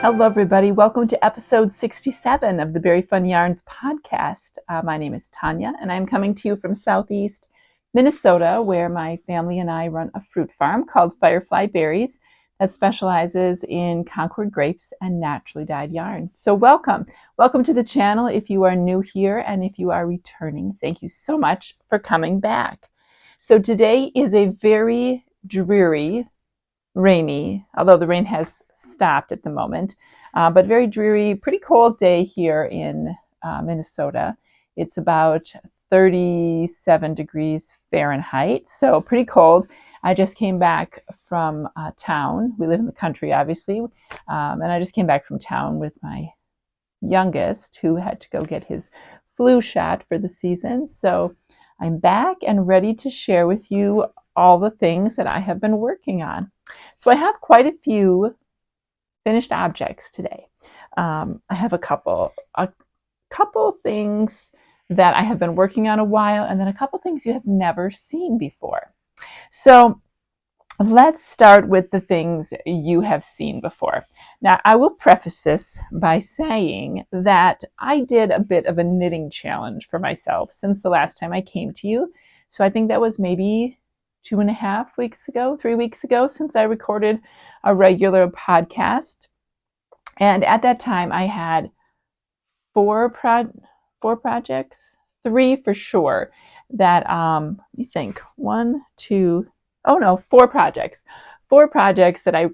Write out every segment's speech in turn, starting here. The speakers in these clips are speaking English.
Hello, everybody. Welcome to episode 67 of the Very Fun Yarns podcast. My name is Tanya, and I'm coming to you from Southeast Minnesota, where my family and I run a fruit farm called Firefly Berries that specializes in Concord grapes and naturally dyed yarn. So welcome. Welcome to the channel if you are new here, and if you are returning, thank you so much for coming back. So today is a very dreary, rainy, although the rain has stopped at the moment, but very dreary, pretty cold day here in Minnesota. It's about 37 degrees Fahrenheit, so pretty cold. I just came back from town. We live in the country, obviously, and I just came back from town with my youngest, who had to go get his flu shot for the season. So I'm back and ready to share with you all the things that I have been working on. So I have quite a few finished objects today. I have a couple things that I have been working on a while, and then a couple things you have never seen before. So let's start with the things you have seen before. Now, I will preface this by saying that I did a bit of a knitting challenge for myself since the last time I came to you. So I think that was maybe 3 weeks ago, since I recorded a regular podcast. And at that time, I had four projects, three for sure, that, let me think, four projects. Four projects that I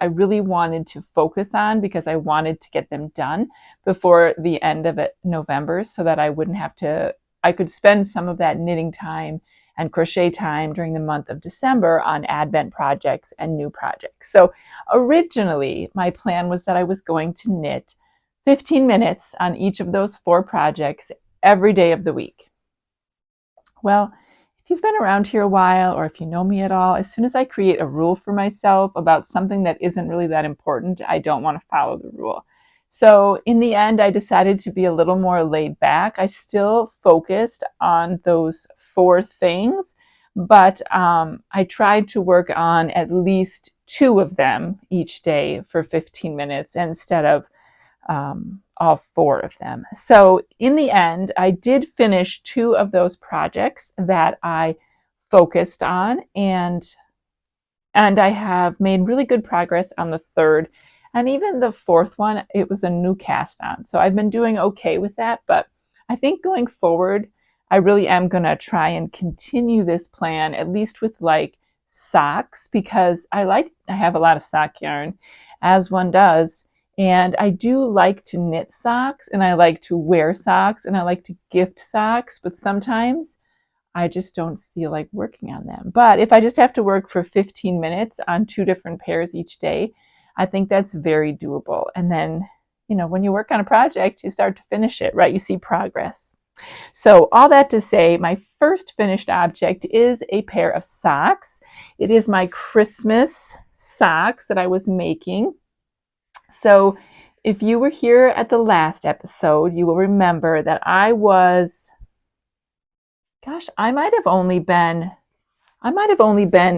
really wanted to focus on because I wanted to get them done before the end of November, so that I could spend some of that knitting time and crochet time during the month of December on Advent projects and new projects. So originally, my plan was that I was going to knit 15 minutes on each of those four projects every day of the week. Well, if you've been around here a while, or if you know me at all, as soon as I create a rule for myself about something that isn't really that important, I don't want to follow the rule. So in the end, I decided to be a little more laid back. I still focused on those four things, but I tried to work on at least two of them each day for 15 minutes instead of all four of them. So in the end, I did finish two of those projects that I focused on, and I have made really good progress on the third. And even the fourth one, it was a new cast on. So I've been doing okay with that, but I think going forward, I really am going to try and continue this plan, at least with like socks, because I have a lot of sock yarn, as one does. And I do like to knit socks, and I like to wear socks, and I like to gift socks, but sometimes I just don't feel like working on them. But if I just have to work for 15 minutes on two different pairs each day, I think that's very doable. And then, when you work on a project, you start to finish it, right? You see progress. So all that to say, my first finished object is a pair of socks. It is my Christmas socks that I was making. So if you were here at the last episode, you will remember that I might have only been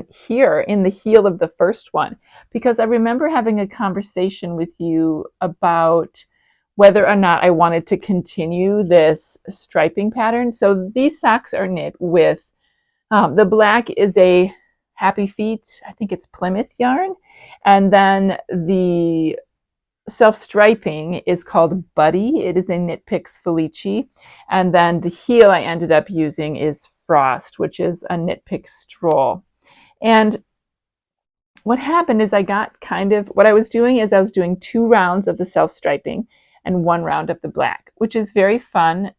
here in the heel of the first one, because I remember having a conversation with you about whether or not I wanted to continue this striping pattern. So these socks are knit with, the black is a Happy Feet, I think it's Plymouth yarn, and then the self-striping is called Buddy. It is a Knit Picks Felici. And then the heel I ended up using is Frost, which is a Knit Picks Stroll. And what happened is what I was doing is I was doing 2 rounds of the self-striping and 1 round of the black, which is very fun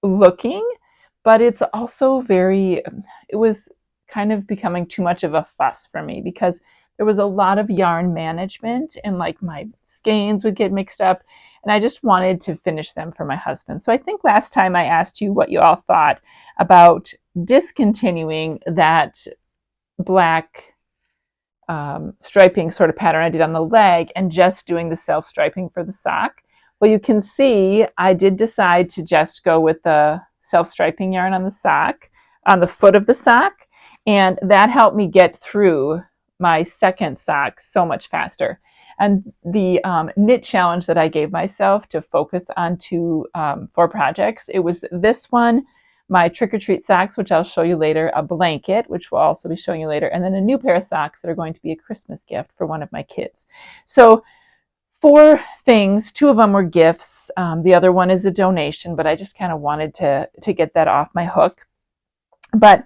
looking, but it's also it was kind of becoming too much of a fuss for me, because there was a lot of yarn management, and like my skeins would get mixed up, and I just wanted to finish them for my husband. So I think last time I asked you what you all thought about discontinuing that black striping sort of pattern I did on the leg and just doing the self-striping for the sock. Well, you can see I did decide to just go with the self-striping yarn on the sock, on the foot of the sock, and that helped me get through my second sock so much faster. And the knit challenge that I gave myself to focus on 4 projects, it was this one, my trick-or-treat socks, which I'll show you later, a blanket, which we'll also be showing you later, and then a new pair of socks that are going to be a Christmas gift for one of my kids. So 4 things, 2 of them were gifts. The other one is a donation, but I just kind of wanted to get that off my hook. But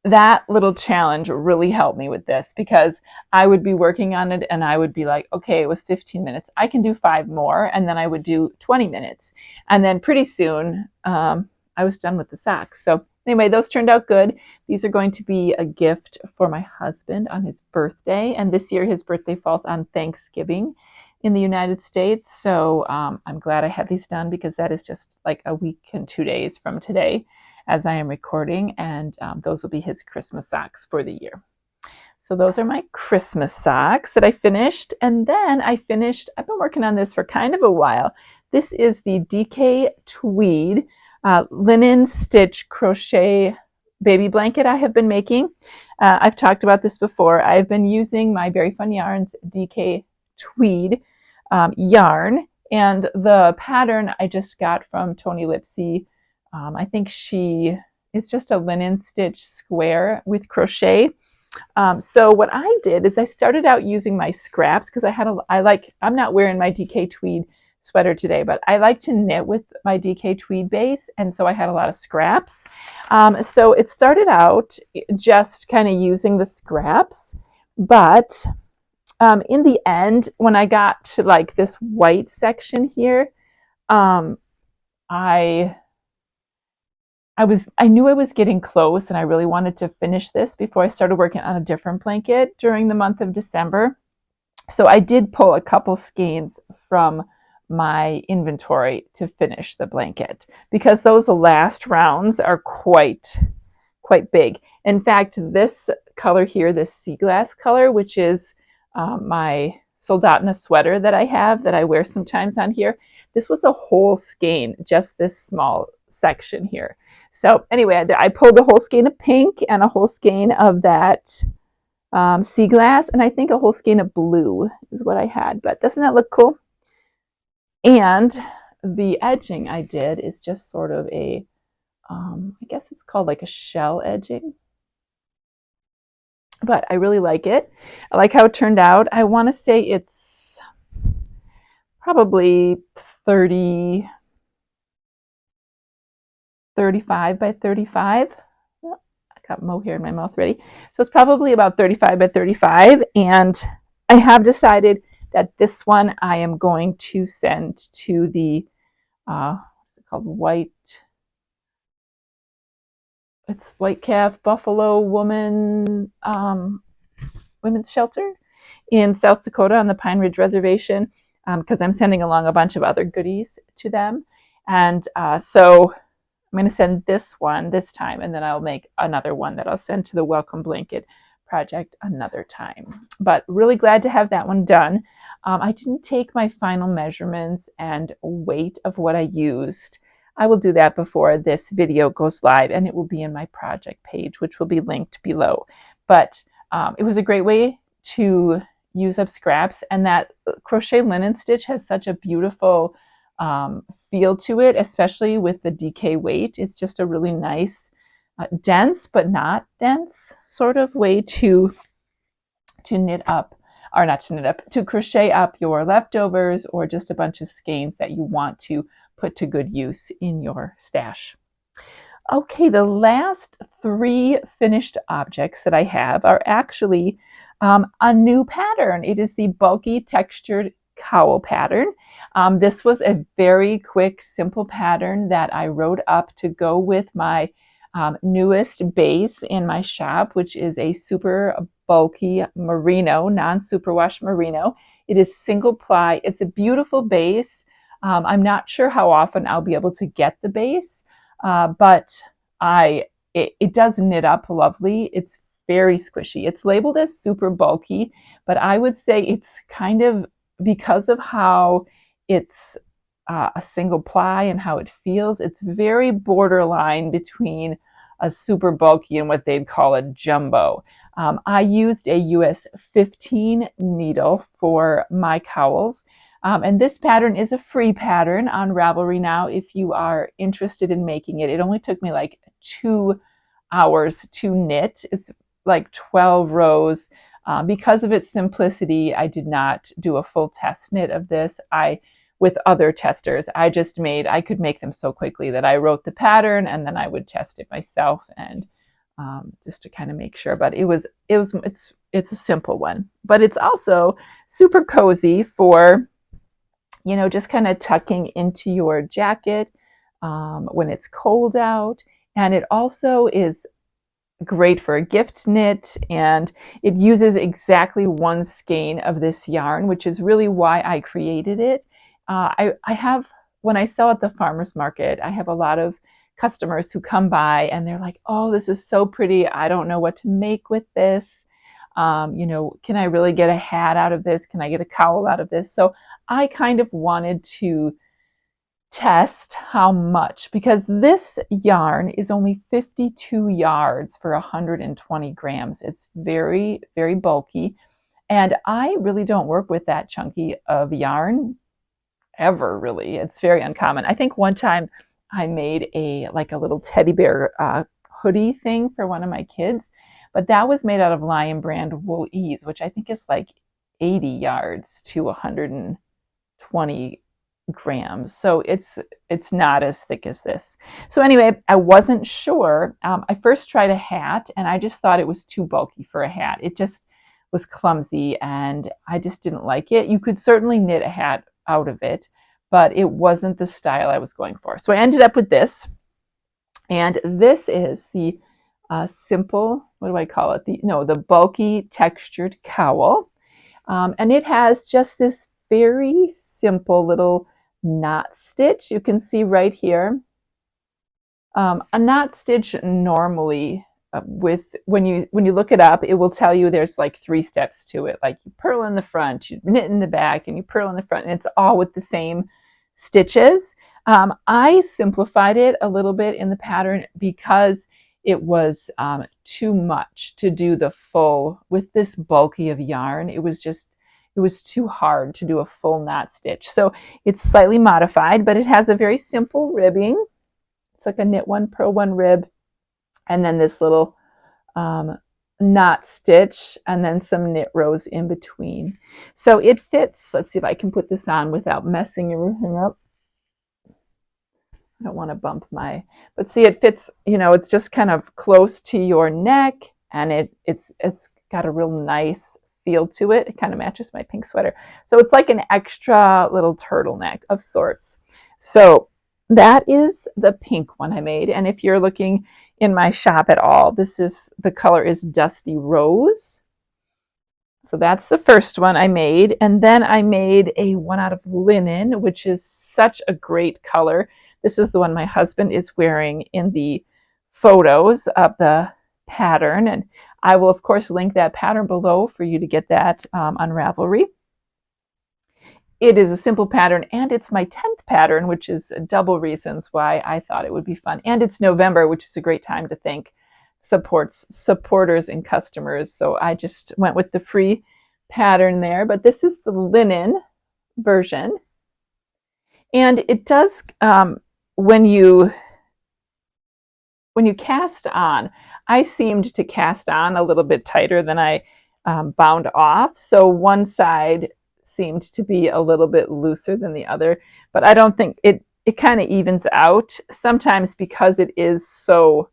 that little challenge really helped me with this, because I would be working on it and I would be like, okay, it was 15 minutes. I can do 5 more. And then I would do 20 minutes. And then pretty soon I was done with the socks. So anyway, those turned out good. These are going to be a gift for my husband on his birthday. And this year his birthday falls on Thanksgiving in the United States. So I'm glad I had these done, because that is just like a week and 2 days from today as I am recording, and those will be his Christmas socks for the year. So those are my Christmas socks that I finished. And then I've been working on this for kind of a while. This is the DK Tweed linen stitch crochet baby blanket I have been making. I've talked about this before. I've been using my Very Fun Yarns DK Tweed yarn, and the pattern I just got from Tony Lipsy. I think it's just a linen stitch square with crochet. So what I did is I started out using my scraps, because I'm not wearing my DK Tweed sweater today, but I like to knit with my DK Tweed base, and so I had a lot of scraps. So it started out just kind of using the scraps, but in the end, when I got to like this white section here, I knew I was getting close, and I really wanted to finish this before I started working on a different blanket during the month of December. So I did pull a couple skeins from my inventory to finish the blanket, because those last rounds are quite big. In fact, this color here, this sea glass color, which is my Soldotna sweater that I have, that I wear sometimes on here, this was a whole skein, just this small section here. So anyway, I pulled a whole skein of pink and a whole skein of that sea glass, and I think a whole skein of blue is what I had. But doesn't that look cool? And the edging I did is just sort of a, I guess it's called like a shell edging. But I really like it. I like how it turned out. I want to say it's probably 35 by 35. Oh, I got mohair in my mouth ready. So it's probably about 35 by 35. And I have decided that this one I am going to send to the, what's it called? It's White Calf Buffalo Women's Shelter in South Dakota on the Pine Ridge Reservation, because I'm sending along a bunch of other goodies to them. And so I'm going to send this one this time, and then I'll make another one that I'll send to the Welcome Blanket project another time. But really glad to have that one done. I didn't take my final measurements and weight of what I used. I will do that before this video goes live, and it will be in my project page, which will be linked below. But it was a great way to use up scraps, and that crochet linen stitch has such a beautiful feel to it, especially with the DK weight. It's just a really nice, dense but not dense sort of way to knit up, or not to knit up, to crochet up your leftovers or just a bunch of skeins that you want to put to good use in your stash. Okay, the last 3 finished objects that I have are actually a new pattern. It is the bulky textured cowl pattern. This was a very quick, simple pattern that I wrote up to go with my newest base in my shop, which is a super bulky merino, non-superwash merino. It is single ply. It's a beautiful base. I'm not sure how often I'll be able to get the base, but it does knit up lovely. It's very squishy. It's labeled as super bulky, but I would say it's kind of, because of how it's a single ply and how it feels, it's very borderline between a super bulky and what they'd call a jumbo. I used a US 15 needle for my cowls. And this pattern is a free pattern on Ravelry now if you are interested in making it. It only took me like 2 hours to knit. It's like 12 rows. Because of its simplicity, I did not do a full test knit of this. With other testers, I could make them so quickly that I wrote the pattern and then I would test it myself, and just to kind of make sure. But it's a simple one, but it's also super cozy for, just kind of tucking into your jacket when it's cold out. And it also is great for a gift knit, and it uses exactly one skein of this yarn, which is really why I created it. When I sell at the farmer's market, I have a lot of customers who come by and they're like, oh, this is so pretty. I don't know what to make with this. Can I really get a hat out of this? Can I get a cowl out of this? So I kind of wanted to test how much, because this yarn is only 52 yards for 120 grams. It's very, very bulky. And I really don't work with that chunky of yarn ever, really. It's very uncommon. I think one time I made a little teddy bear hoodie thing for one of my kids, but that was made out of Lion brand wool ease, which I think is like 80 yards to 120 grams. So it's not as thick as this. So anyway, I wasn't sure. I first tried a hat and I just thought it was too bulky for a hat. It just was clumsy and I just didn't like it. You could certainly knit a hat out of it, but it wasn't the style I was going for. So I ended up with this. And this is the simple, what do I call it? The bulky textured cowl. And it has just this very simple little knot stitch. You can see right here. A knot stitch normally, when you look it up, it will tell you there's like 3 steps to it. Like you purl in the front, you knit in the back, and you purl in the front, and it's all with the same stitches. I simplified it a little bit in the pattern because it was too much to do the full with this bulky of yarn. It was too hard to do a full knot stitch. So it's slightly modified, but it has a very simple ribbing. It's like a knit one, purl one rib, and then this little knot stitch, and then some knit rows in between. So it fits. Let's see if I can put this on without messing everything up. I don't want to bump but see, it fits, it's just kind of close to your neck, and it's got a real nice feel to it. It kind of matches my pink sweater. So it's like an extra little turtleneck of sorts. So that is the pink one I made. And if you're looking in my shop at all, the color is Dusty Rose. So that's the first one I made. And then I made a one out of linen, which is such a great color. This is the one my husband is wearing in the photos of the pattern. And I will, of course, link that pattern below for you to get that on Ravelry. It is a simple pattern, and it's my 10th pattern, which is double reasons why I thought it would be fun. And it's November, which is a great time to thank supporters and customers. So I just went with the free pattern there. But this is the linen version. And it does, when you cast on, I seemed to cast on a little bit tighter than I bound off. So one side seemed to be a little bit looser than the other, but I don't think it kind of evens out sometimes, because it is so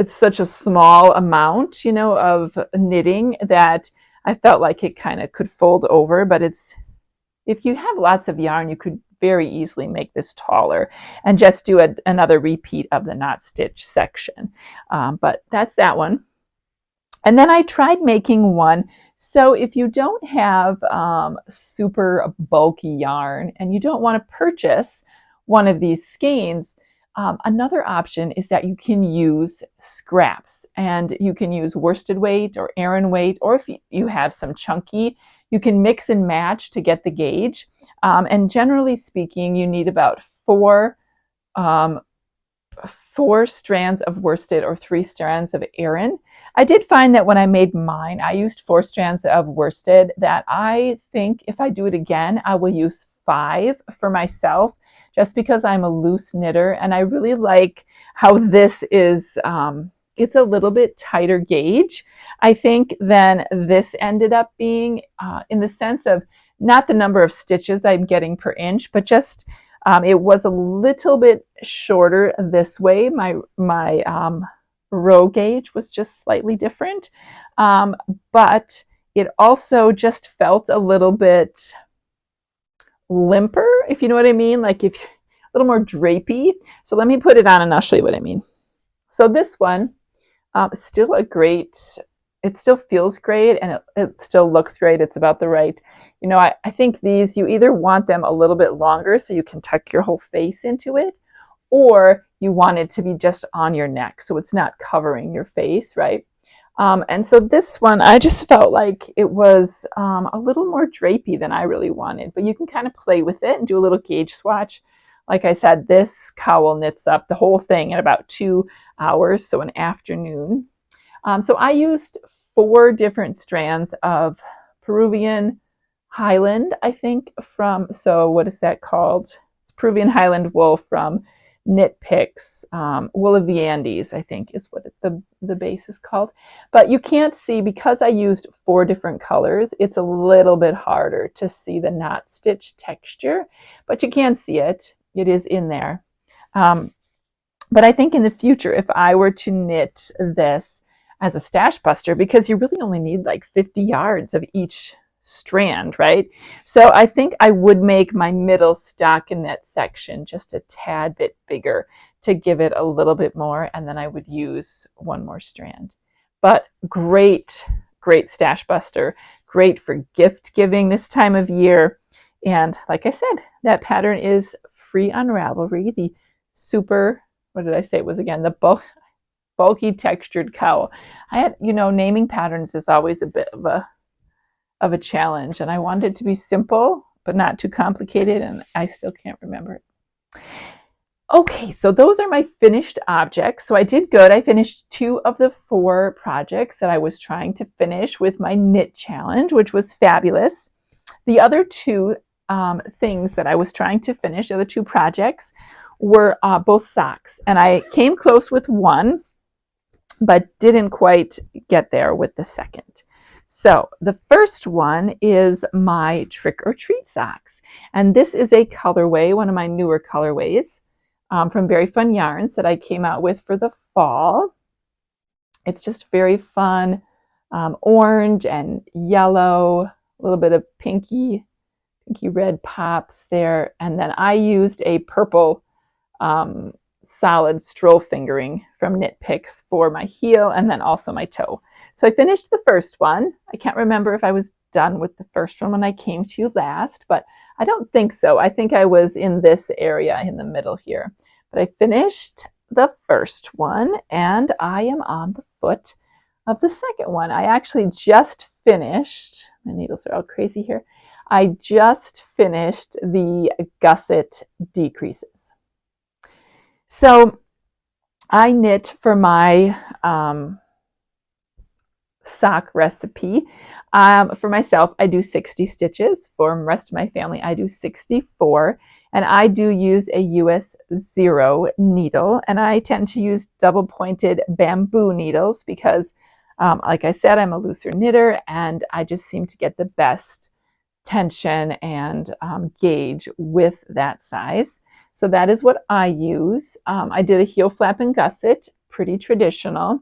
it's such a small amount, of knitting, that I felt like it kind of could fold over. But if you have lots of yarn, you could very easily make this taller and just do another repeat of the knot stitch section. But that's that one. And then I tried making one. So if you don't have super bulky yarn and you don't want to purchase one of these skeins, another option is that you can use scraps, and you can use worsted weight or Aran weight, or if you have some chunky, you can mix and match to get the gauge. And generally speaking, you need about four 4 strands of worsted or 3 strands of Aran. I did find that when I made mine, I used 4 strands of worsted, that I think if I do it again, I will use 5 for myself, just because I'm a loose knitter, and I really like how this is, it's a little bit tighter gauge, I think, than this ended up being, in the sense of not the number of stitches I'm getting per inch, but just it was a little bit shorter this way. My row gauge was just slightly different, but it also just felt a little bit limper, if you know what I mean, like if a little more drapey. So let me put it on and I'll show you what I mean. So this one, still a great, it still feels great, and it still looks great. It's about the right, you know, I think these, you either want them a little bit longer so you can tuck your whole face into it, or you want it to be just on your neck so it's not covering your face, right? And so this one, I just felt like it was a little more drapey than I really wanted, but you can kind of play with it and do a little gauge swatch. Like I said, this cowl knits up the whole thing in about 2 hours, so an afternoon. So I used 4 different strands of Peruvian Highland, I think, from, so what is that called? It's Peruvian Highland wool from Knit Picks, Wool of the Andes, I think is what the base is called. But you can't see, because I used 4 different colors, it's a little bit harder to see the knot stitch texture, but you can see it. It is in there. But I think in the future, if I were to knit this as a stash buster, because you really only need like 50 yards of each strand, right? So I think I would make my middle stockinette section just a tad bit bigger to give it a little bit more, and then I would use 1 more strand. But great, great stash buster, great for gift giving this time of year. And like I said, that pattern is free on Ravelry, the super, what did I say it was again? The bulky textured cowl. I had, you know, naming patterns is always a bit of a challenge, and I wanted it to be simple but not too complicated, and I still can't remember it. Okay, so those are my finished objects. So I did good. I finished 2 of the 4 projects that I was trying to finish with my knit challenge, which was fabulous. The other 2 things that I was trying to finish, the other 2 projects, were both socks, and I came close with one but didn't quite get there with the second. So the first one is my trick or treat socks, and this is a colorway, one of my newer colorways, from Very Fun Yarns that I came out with for the fall. It's just very fun, orange and yellow, a little bit of pinky red pops there, and then I used a purple solid stroll fingering from Knit Picks for my heel and then also my toe. So I finished the first one. I can't remember if I was done with the first one when I came to you last, but I don't think so. I think I was in this area in the middle here. But I finished the first one, and I am on the foot of the second one. I actually just finished, my needles are all crazy here, I just finished the gusset decreases. So I knit for my sock recipe. For myself, I do 60 stitches. For the rest of my family, I do 64. And I do use a US 0 needle. And I tend to use double pointed bamboo needles because, like I said, I'm a looser knitter, and I just seem to get the best tension and gauge with that size. So that is what I use. I did a heel flap and gusset, pretty traditional.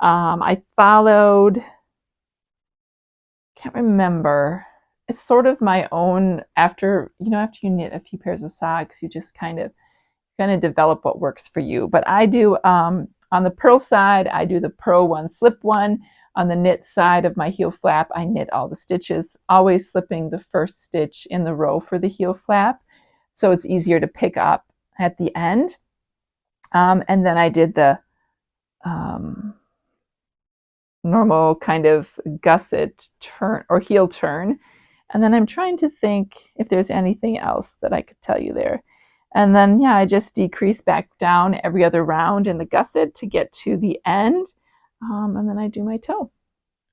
I followed, can't remember, it's sort of my own, after you knit a few pairs of socks, you just kind of develop what works for you. But I do, on the purl side, I do the purl 1, slip 1. On the knit side of my heel flap, I knit all the stitches, always slipping the first stitch in the row for the heel flap, so it's easier to pick up at the end. And then I did the normal kind of gusset turn or heel turn. And then I'm trying to think if there's anything else that I could tell you there. And then, yeah, I just decrease back down every other round in the gusset to get to the end. And then I do my toe.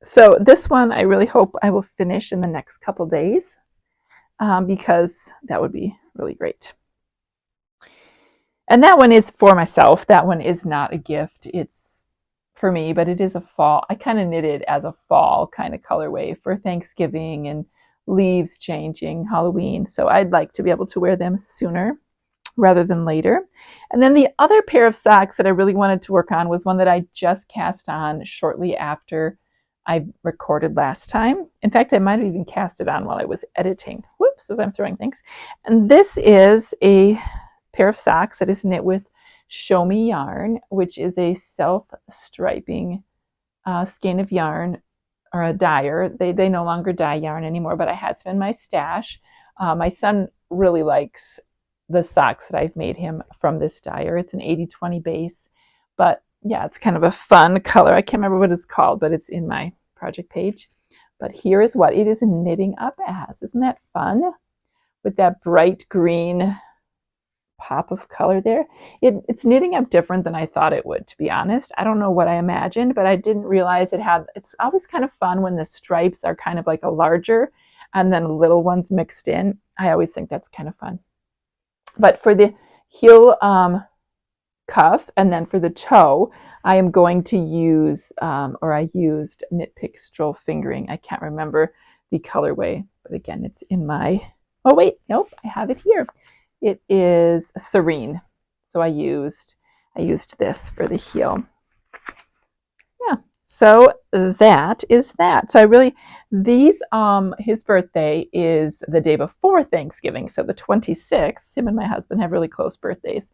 So this one, I really hope I will finish in the next couple days, because that would be really great. And that one is for myself. That one is not a gift. It's for me, but it is a fall. I kind of knit it as a fall kind of colorway for Thanksgiving and leaves changing, Halloween. So I'd like to be able to wear them sooner rather than later. And then the other pair of socks that I really wanted to work on was one that I just cast on shortly after I recorded last time. In fact, I might have even cast it on while I was editing. Whoops, as I'm throwing things. And this is a pair of socks that is knit with Show Me yarn, which is a self-striping skein of yarn, or a dyer. They no longer dye yarn anymore, but I had some in my stash. My son really likes the socks that I've made him from this dyer. It's an 80-20 base, but yeah, it's kind of a fun color. I can't remember what it's called, but it's in my project page. But here is what it is knitting up as. Isn't that fun? With that bright green pop of color there. It's knitting up different than I thought it would, to be honest. I don't know what I imagined, but I didn't realize it's always kind of fun when the stripes are kind of like a larger and then little ones mixed in. I always think that's kind of fun. But for the heel cuff and then for the toe, I am going to use, or I used Knit Pick Stroll Fingering. I can't remember the colorway, but again, it's in my, oh wait, nope, I have it here. It is Serene. So I used this for the heel. Yeah, so that is that. So I really, these, his birthday is the day before Thanksgiving. So the 26th, him and my husband have really close birthdays.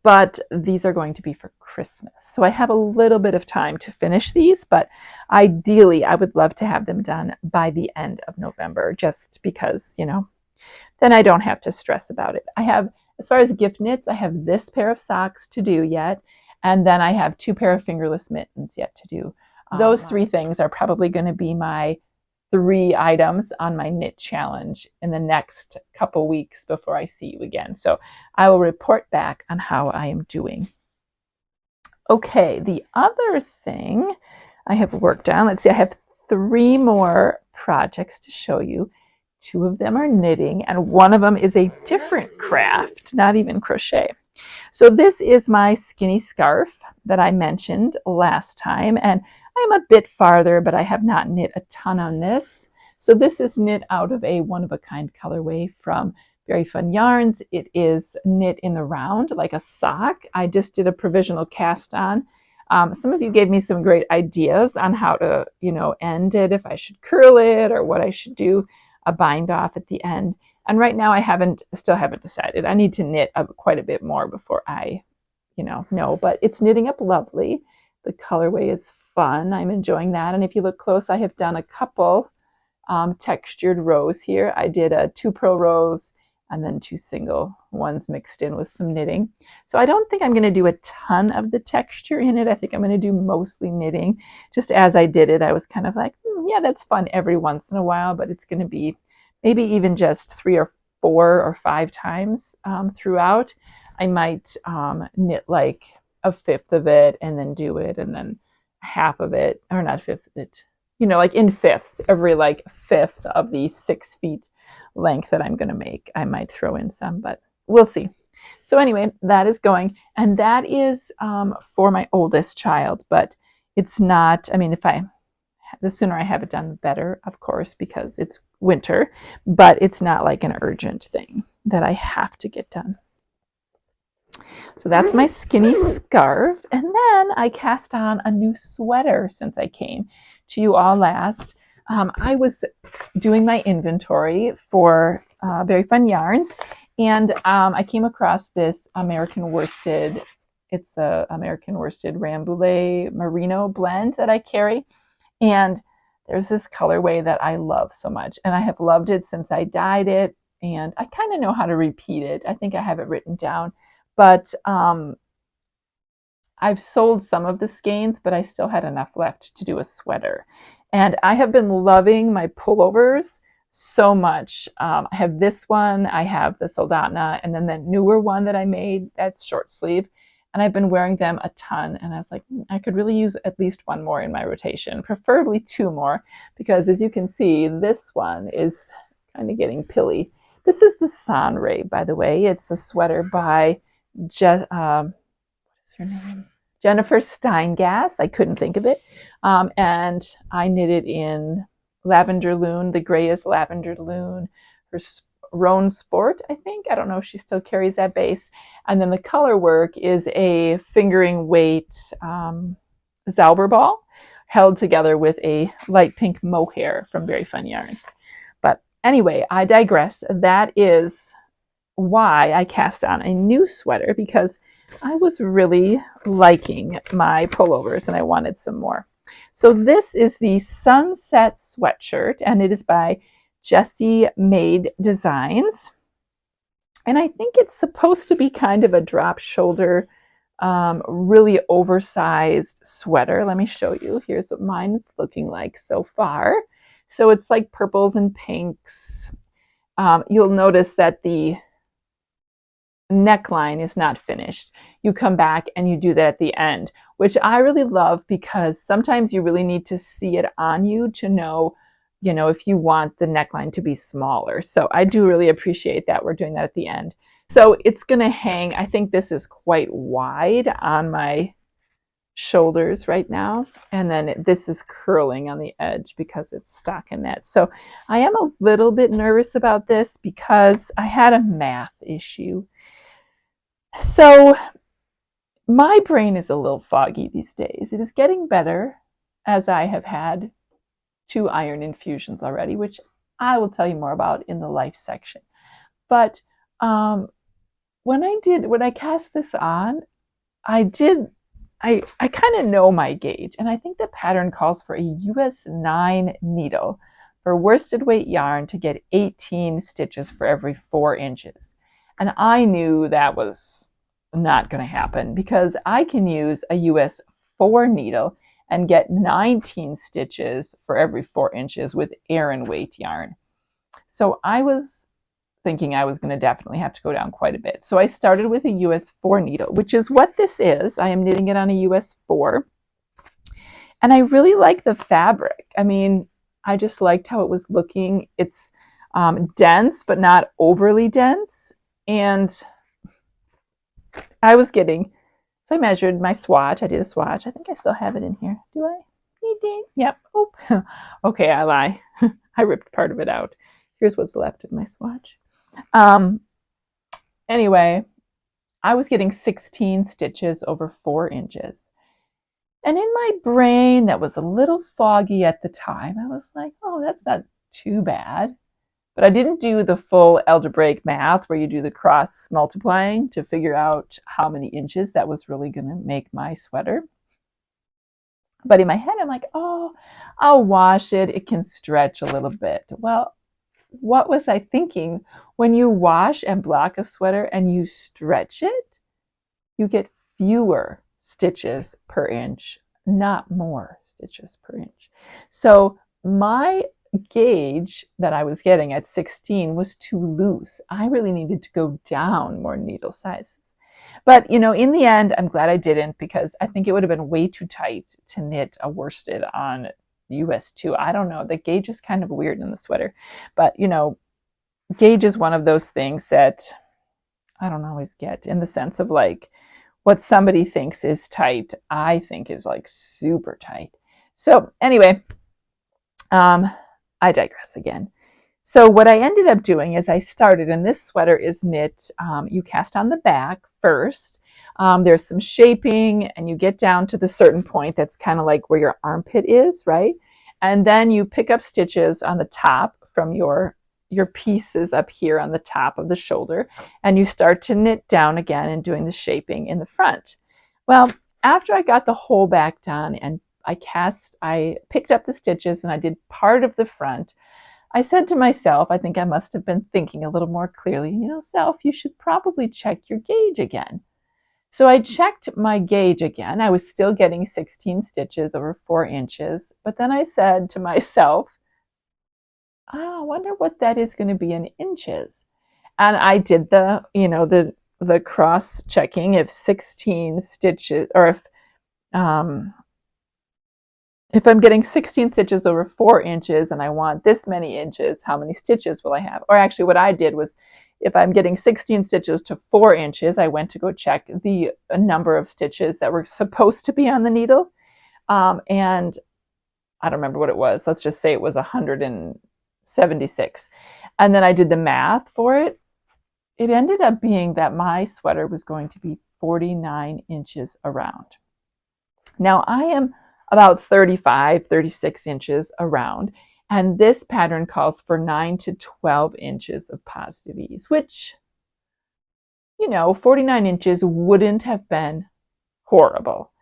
But these are going to be for Christmas. So I have a little bit of time to finish these, but ideally I would love to have them done by the end of November, just because, you know, then I don't have to stress about it. I have, as far as gift knits, I have this pair of socks to do yet, and then I have 2 pair of fingerless mittens yet to do. Those 3 things are probably going to be my 3 items on my knit challenge in the next couple weeks before I see you again. So I will report back on how I am doing. Okay, the other thing I have worked on, let's see, I have 3 more projects to show you. 2 of them are knitting, and one of them is a different craft, not even crochet. So this is my skinny scarf that I mentioned last time, and I'm a bit farther, but I have not knit a ton on this. So this is knit out of a one-of-a-kind colorway from Very Fun Yarns. It is knit in the round like a sock. I just did a provisional cast on. Some of you gave me some great ideas on how to, you know, end it, if I should curl it or what I should do, a bind off at the end. And right now I still haven't decided. I need to knit quite a bit more before I, you know, but it's knitting up lovely. The colorway is fun. I'm enjoying that. And if you look close, I have done a couple textured rows here. I did a 2 purl rows and then 2 single ones mixed in with some knitting. So I don't think I'm going to do a ton of the texture in it. I think I'm going to do mostly knitting. Just as I did it, I was kind of like, yeah, that's fun every once in a while, but it's going to be maybe even just 3 or 4 or 5 times throughout. I might knit like a 1/5 of it and then do it, and then half of it, or not 1/5 of it, you know, like in 5ths, every like 5th of the 6 feet length that I'm going to make. I might throw in some, but we'll see. So anyway, that is going, and that is for my oldest child, but it's not, I mean, the sooner I have it done, the better, of course, because it's winter, but it's not like an urgent thing that I have to get done. So that's my skinny scarf. And then I cast on a new sweater since I came to you all last. I was doing my inventory for Very Fun Yarns, and I came across this American worsted. It's the American worsted Rambouillet Merino blend that I carry. And there's this colorway that I love so much, and I have loved it since I dyed it, and I kind of know how to repeat it. I think I have it written down, but I've sold some of the skeins, but I still had enough left to do a sweater. And I have been loving my pullovers so much. I have this one, I have the Soldotna, and then the newer one that I made, that's short sleeve. And I've been wearing them a ton. And I was like, I could really use at least one more in my rotation, preferably two more, because as you can see, this one is kind of getting pilly. This is the Sunray, by the way. It's a sweater by what is her name? Jennifer Steingass. I couldn't think of it. And I knit it in Lavender Loon. The gray is Lavender Loon. Her Roan Sport, I think. I don't know if she still carries that base. And then the color work is a fingering weight Zauberball held together with a light pink mohair from Very Fun Yarns. But anyway, I digress. That is why I cast on a new sweater, because I was really liking my pullovers and I wanted some more. So this is the Sunset Sweatshirt, and it is by Jessie Made Designs. And I think it's supposed to be kind of a drop shoulder, really oversized sweater. Let me show you. Here's what mine is looking like so far. So it's like purples and pinks. You'll notice that the neckline is not finished. You come back and you do that at the end, which I really love, because sometimes you really need to see it on you to know, if you want the neckline to be smaller. So I do really appreciate that we're doing that at the end. So it's going to hang, I think this is quite wide on my shoulders right now, and then this is curling on the edge because it's stockinette. So I am a little bit nervous about this because I had a math issue. So my brain is a little foggy these days. It is getting better, as I have had 2 iron infusions already, which I will tell you more about in the life section. But when I cast this on, I kind of know my gauge, and I think the pattern calls for a US 9 needle for worsted weight yarn to get 18 stitches for every 4 inches. And I knew that was not going to happen, because I can use a US 4 needle and get 19 stitches for every 4 inches with Aran weight yarn. So I was thinking I was going to definitely have to go down quite a bit. So I started with a US 4 needle, which is what this is. I am knitting it on a US 4. And I really like the fabric. I mean, I just liked how it was looking. It's dense, but not overly dense. And I was getting, so I measured my swatch. I did a swatch. I think I still have it in here. Do I? Yep. Oh, okay, I lie. I ripped part of it out. Here's what's left of my swatch. Anyway, I was getting 16 stitches over 4 inches. And in my brain, that was a little foggy at the time. I was like, oh, that's not too bad. But I didn't do the full algebraic math where you do the cross multiplying to figure out how many inches that was really going to make my sweater. But in my head, I'm like, oh, I'll wash it. It can stretch a little bit. Well, what was I thinking? When you wash and block a sweater and you stretch it, you get fewer stitches per inch, not more stitches per inch. So my gauge that I was getting at 16 was too loose. I really needed to go down more needle sizes. But, in the end, I'm glad I didn't, because I think it would have been way too tight to knit a worsted on US 2. I don't know. The gauge is kind of weird in the sweater. But, gauge is one of those things that I don't always get, in the sense of like what somebody thinks is tight, I think is like super tight. So anyway, I digress again. So what I ended up doing is I started, and this sweater is knit, you cast on the back first. There's some shaping, and you get down to the certain point that's kind of like where your armpit is, right? And then you pick up stitches on the top from your pieces up here on the top of the shoulder, and you start to knit down again and doing the shaping in the front. Well, after I got the whole back done and I picked up the stitches and I did part of the front, I said to myself, I think I must have been thinking a little more clearly, self, you should probably check your gauge again. So I checked my gauge again. I was still getting 16 stitches over 4 inches, but then I said to myself, I wonder what that is going to be in inches. And I did the, the cross checking if 16 stitches, or if I'm getting 16 stitches over 4 inches and I want this many inches, how many stitches will I have? Or actually what I did was, if I'm getting 16 stitches to 4 inches, I went to go check the number of stitches that were supposed to be on the needle. And I don't remember what it was. Let's just say it was 176. And then I did the math for it. It ended up being that my sweater was going to be 49 inches around. Now I am about 35, 36 inches around, and this pattern calls for 9 to 12 inches of positive ease, which, 49 inches wouldn't have been horrible.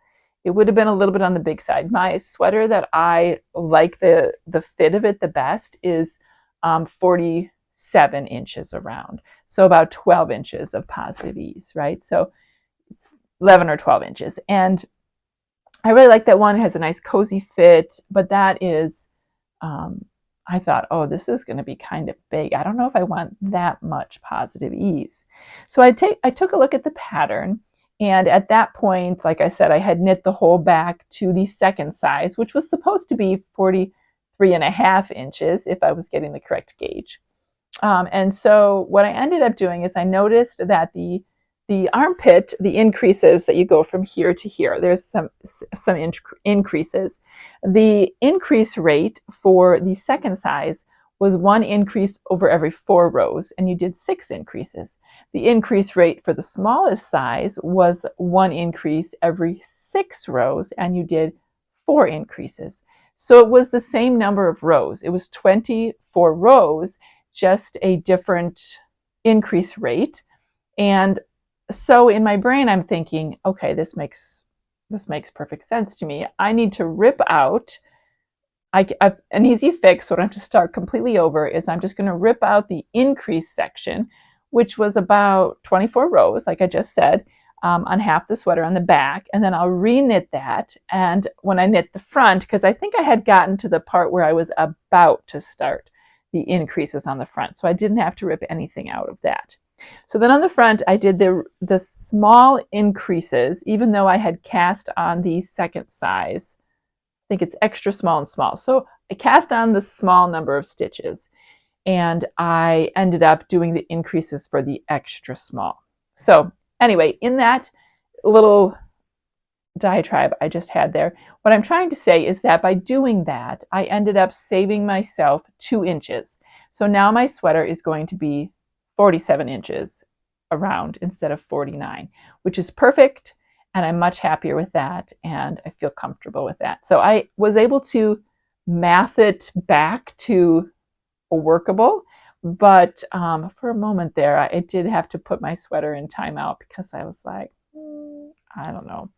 It would have been a little bit on the big side. My sweater that I like the fit of it the best is 47 inches around. So about 12 inches of positive ease, right? So 11 or 12 inches. And I really like that one. It has a nice cozy fit, but that is, I thought, oh, this is going to be kind of big. I don't know if I want that much positive ease. So I took a look at the pattern. And at that point, like I said, I had knit the whole back to the second size, which was supposed to be 43.5 inches if I was getting the correct gauge. And so what I ended up doing is I noticed that the armpit, the increases that you go from here to here, there's some increases. The increase rate for the second size was 1 increase over every 4 rows, and you did 6 increases. The increase rate for the smallest size was 1 increase every 6 rows, and you did 4 increases. So it was the same number of rows. It was 24 rows, just a different increase rate. And so in my brain, I'm thinking, okay, this makes perfect sense to me. I need to rip out, an easy fix, so I don't have to start completely over, is I'm just going to rip out the increase section, which was about 24 rows, like I just said, on half the sweater on the back, and then I'll re-knit that. And when I knit the front, because I think I had gotten to the part where I was about to start the increases on the front, so I didn't have to rip anything out of that. So then on the front, I did the small increases, even though I had cast on the second size. I think it's extra small and small. So I cast on the small number of stitches, and I ended up doing the increases for the extra small. So anyway, in that little diatribe I just had there, what I'm trying to say is that by doing that, I ended up saving myself 2 inches. So now my sweater is going to be 47 inches around instead of 49, which is perfect. And I'm much happier with that, and I feel comfortable with that. So I was able to math it back to a workable, but for a moment there, I did have to put my sweater in timeout because I was like, I don't know.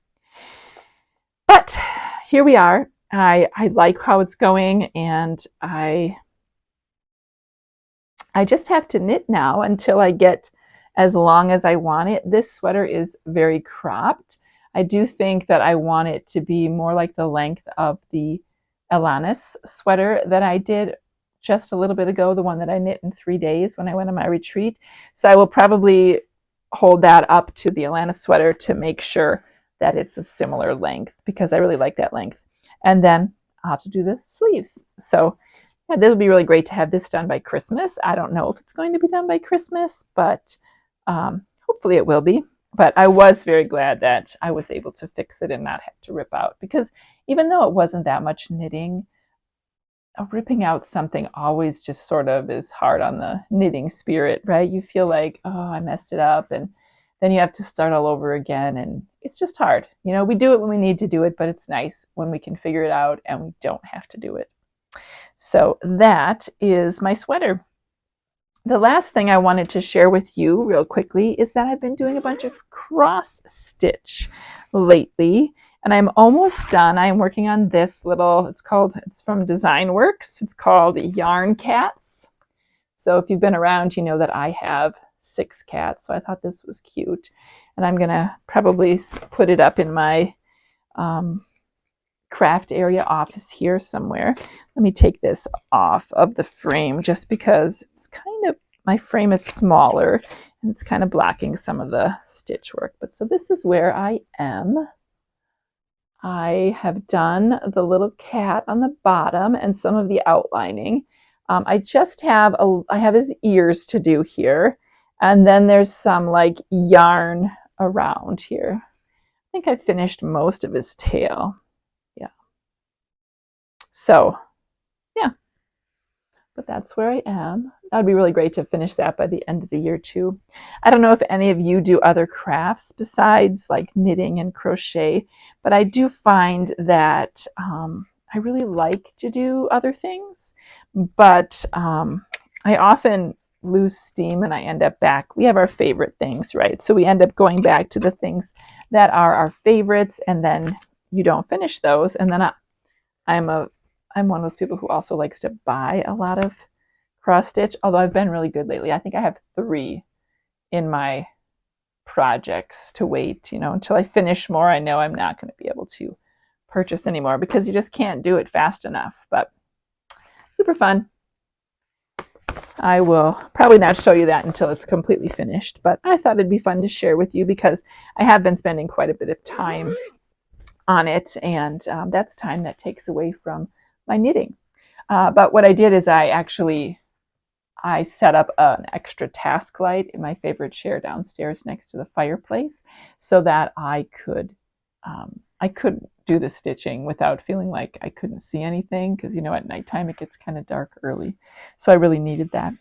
But here we are. I like how it's going, and I just have to knit now until I get as long as I want it. This sweater is very cropped. I do think that I want it to be more like the length of the Alanis sweater that I did just a little bit ago, the one that I knit in 3 days when I went on my retreat. So I will probably hold that up to the Alanis sweater to make sure that it's a similar length, because I really like that length. And then I'll have to do the sleeves. So yeah, this would be really great to have this done by Christmas. I don't know if it's going to be done by Christmas, but hopefully it will be. But I was very glad that I was able to fix it and not have to rip out, because even though it wasn't that much knitting, ripping out something always just sort of is hard on the knitting spirit, right? You feel like, oh, I messed it up, and then you have to start all over again, and it's just hard. We do it when we need to do it, but it's nice when we can figure it out and we don't have to do it. So that is my sweater. The last thing I wanted to share with you real quickly is that I've been doing a bunch of cross stitch lately, and I'm almost done. I'm working on this little, it's from Design Works. It's called Yarn Cats. So if you've been around, you know that I have 6 cats, so I thought this was cute. And I'm gonna probably put it up in my craft area office here somewhere. Let me take this off of the frame just because it's kind of, my frame is smaller and it's kind of blocking some of the stitch work. But so this is where I am. I have done the little cat on the bottom and some of the outlining. I just have I have his ears to do here, and then there's some like yarn around here. I think I finished most of his tail. Yeah. So yeah, but that's where I am. That would be really great to finish that by the end of the year too. I don't know if any of you do other crafts besides like knitting and crochet, but I do find that I really like to do other things, but I often lose steam and I end up back. We have our favorite things, right? So we end up going back to the things that are our favorites, and then you don't finish those. And then I'm one of those people who also likes to buy a lot of cross stitch, although I've been really good lately. I think I have 3 in my projects to wait, until I finish more. I know I'm not going to be able to purchase anymore because you just can't do it fast enough, but super fun. I will probably not show you that until it's completely finished, but I thought it'd be fun to share with you because I have been spending quite a bit of time on it, and that's time that takes away from my knitting. But what I did is I set up an extra task light in my favorite chair downstairs next to the fireplace so that I could do the stitching without feeling like I couldn't see anything, because at nighttime it gets kind of dark early. So I really needed that.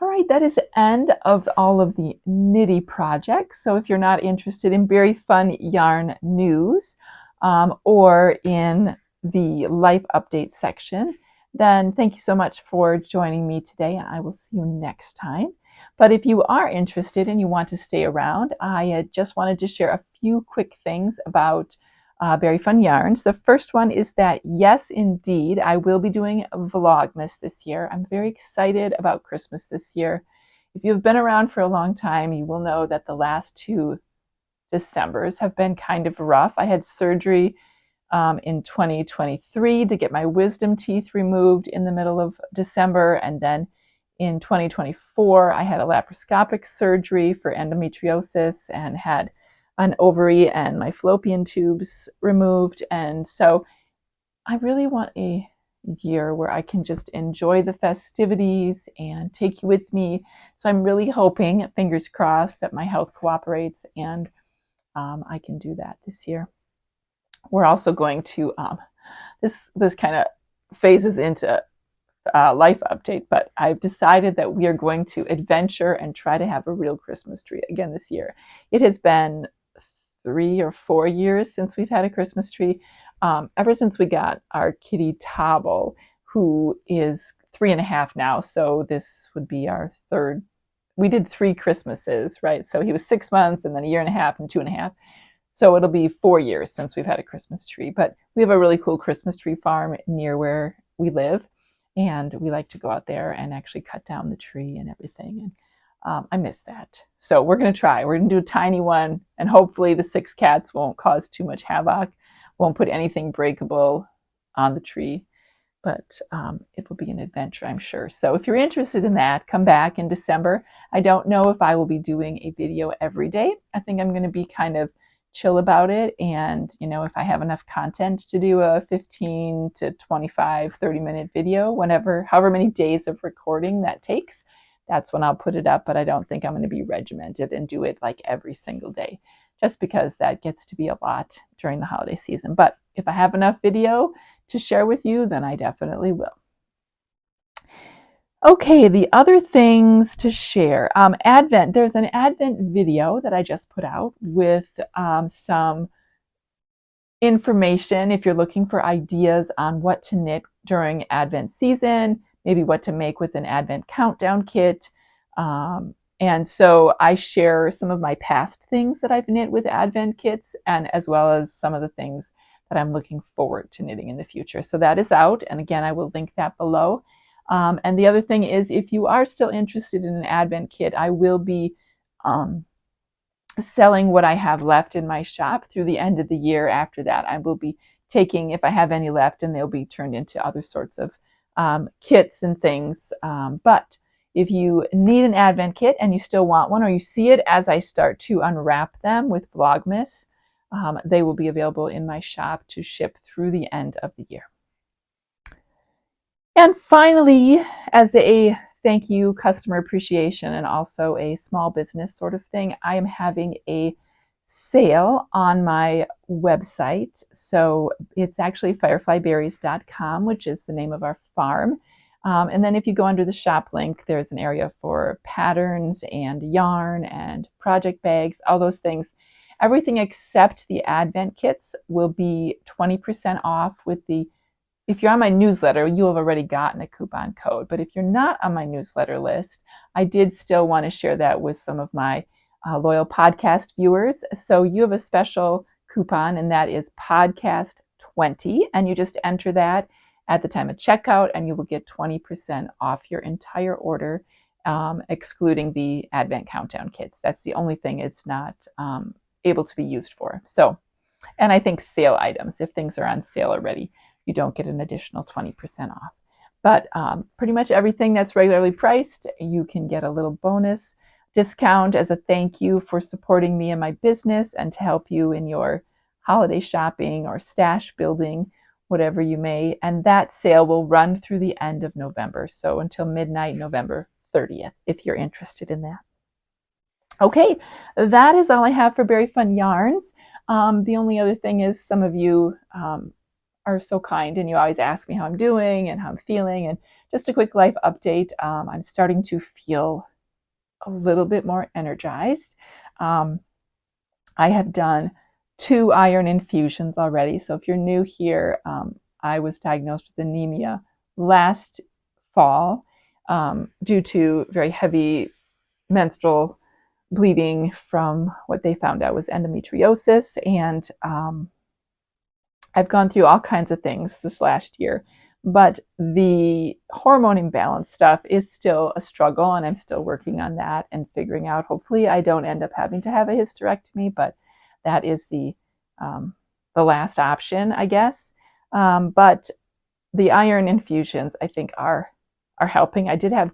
All right, that is the end of all of the knitty projects. So if you're not interested in very fun yarn news or in the life update section, then thank you so much for joining me today, and I will see you next time. But if you are interested and you want to stay around, I just wanted to share a few quick things about Very Fun Yarns. The first one is that, yes, indeed, I will be doing Vlogmas this year. I'm very excited about Christmas this year. If you've been around for a long time, you will know that the last 2 Decembers have been kind of rough. I had surgery in 2023 to get my wisdom teeth removed in the middle of December, and then in 2024 I had a laparoscopic surgery for endometriosis and had an ovary and my fallopian tubes removed. And so I really want a year where I can just enjoy the festivities and take you with me. So I'm really hoping, fingers crossed, that my health cooperates and I can do that this year. We're also going to, this kind of phases into life update, but I've decided that we are going to adventure and try to have a real Christmas tree again this year. It has been 3 or 4 years since we've had a Christmas tree, ever since we got our kitty Tobble, who is 3.5 now. So this would be our 3rd. We did 3 Christmases, right? So he was 6 months and then 1.5 and 2.5. So it'll be 4 years since we've had a Christmas tree. But we have a really cool Christmas tree farm near where we live, and we like to go out there and actually cut down the tree and everything. And I miss that. So we're going to try. We're going to do a tiny one, and hopefully the 6 cats won't cause too much havoc, won't put anything breakable on the tree. But it will be an adventure, I'm sure. So if you're interested in that, come back in December. I don't know if I will be doing a video every day. I think I'm going to be kind of chill about it, and if I have enough content to do a 15 to 25 30-minute video, however many days of recording that takes, that's when I'll put it up. But I don't think I'm going to be regimented and do it like every single day, just because that gets to be a lot during the holiday season. But if I have enough video to share with you, then I definitely will. Okay, the other things to share. Advent. There's an Advent video that I just put out with some information if you're looking for ideas on what to knit during Advent season, maybe what to make with an Advent countdown kit. And so I share some of my past things that I've knit with Advent kits, and as well as some of the things that I'm looking forward to knitting in the future. So that is out, and again, I will link that below. And the other thing is, if you are still interested in an Advent kit, I will be selling what I have left in my shop through the end of the year. After that, I will be taking, if I have any left, and they'll be turned into other sorts of kits and things. But if you need an Advent kit and you still want one, or you see it as I start to unwrap them with Vlogmas, they will be available in my shop to ship through the end of the year. And finally, as a thank you, customer appreciation, and also a small business sort of thing, I am having a sale on my website. So it's actually fireflyberries.com, which is the name of our farm. And then if you go under the shop link, there's an area for patterns and yarn and project bags, all those things. Everything except the Advent kits will be 20% off with the, if you're on my newsletter, you have already gotten a coupon code. But if you're not on my newsletter list, I did still want to share that with some of my loyal podcast viewers. So you have a special coupon, and that is podcast 20. And you just enter that at the time of checkout, and you will get 20% off your entire order, excluding the Advent Countdown kits. That's the only thing it's not able to be used for. So, and I think sale items, if things are on sale already, you don't get an additional 20% off. But pretty much everything that's regularly priced, you can get a little bonus discount as a thank you for supporting me and my business, and to help you in your holiday shopping or stash building, whatever you may. And that sale will run through the end of November, so until midnight, November 30th, if you're interested in that. Okay, that is all I have for Berry Fun Yarns. The only other thing is, some of you are so kind, and you always ask me how I'm doing and how I'm feeling. And just a quick life update. I'm starting to feel a little bit more energized. I have done 2 iron infusions already. So if you're new here, I was diagnosed with anemia last fall due to very heavy menstrual bleeding from what they found out was endometriosis. And I've gone through all kinds of things this last year, but the hormone imbalance stuff is still a struggle, and I'm still working on that and figuring out, hopefully I don't end up having to have a hysterectomy, but that is the last option, I guess. But the iron infusions, I think, are helping. I did have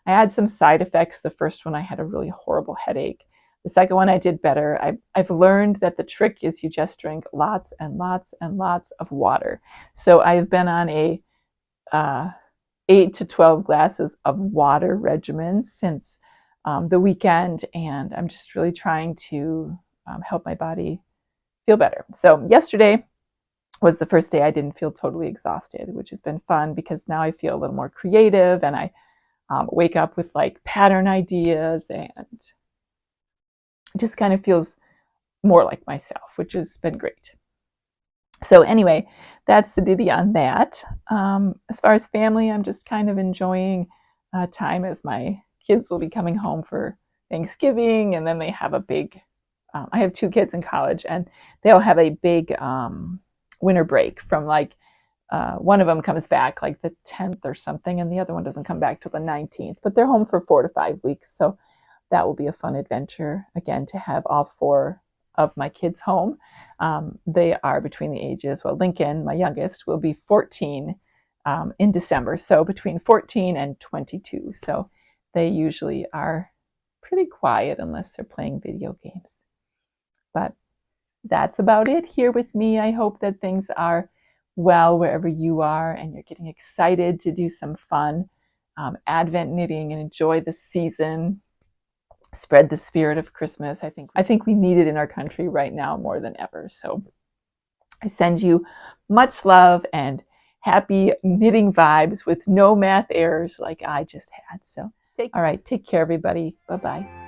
I had some side effects. The first one, I had a really horrible headache. The second one, I did better. I've learned that the trick is you just drink lots and lots and lots of water. So I've been on a 8 to 12 glasses of water regimen since the weekend, and I'm just really trying to help my body feel better. So yesterday was the first day I didn't feel totally exhausted, which has been fun, because now I feel a little more creative, and I wake up with like pattern ideas, and it just kind of feels more like myself, which has been great. So anyway, that's the ditty on that. As far as family, I'm just kind of enjoying time, as my kids will be coming home for Thanksgiving, and then they have a big, I have 2 kids in college, and they'll have a big winter break from like, one of them comes back like the 10th or something, and the other one doesn't come back till the 19th, but they're home for 4 to 5 weeks. So that will be a fun adventure, again, to have all 4 of my kids home. They are between the ages, well, Lincoln, my youngest, will be 14 in December, so between 14 and 22. So they usually are pretty quiet unless they're playing video games. But that's about it here with me. I hope that things are well wherever you are, and you're getting excited to do some fun Advent knitting and enjoy the season. Spread the spirit of Christmas. I think we need it in our country right now more than ever. So I send you much love and happy knitting vibes with no math errors like I just had. So all right, take care, everybody. Bye-bye.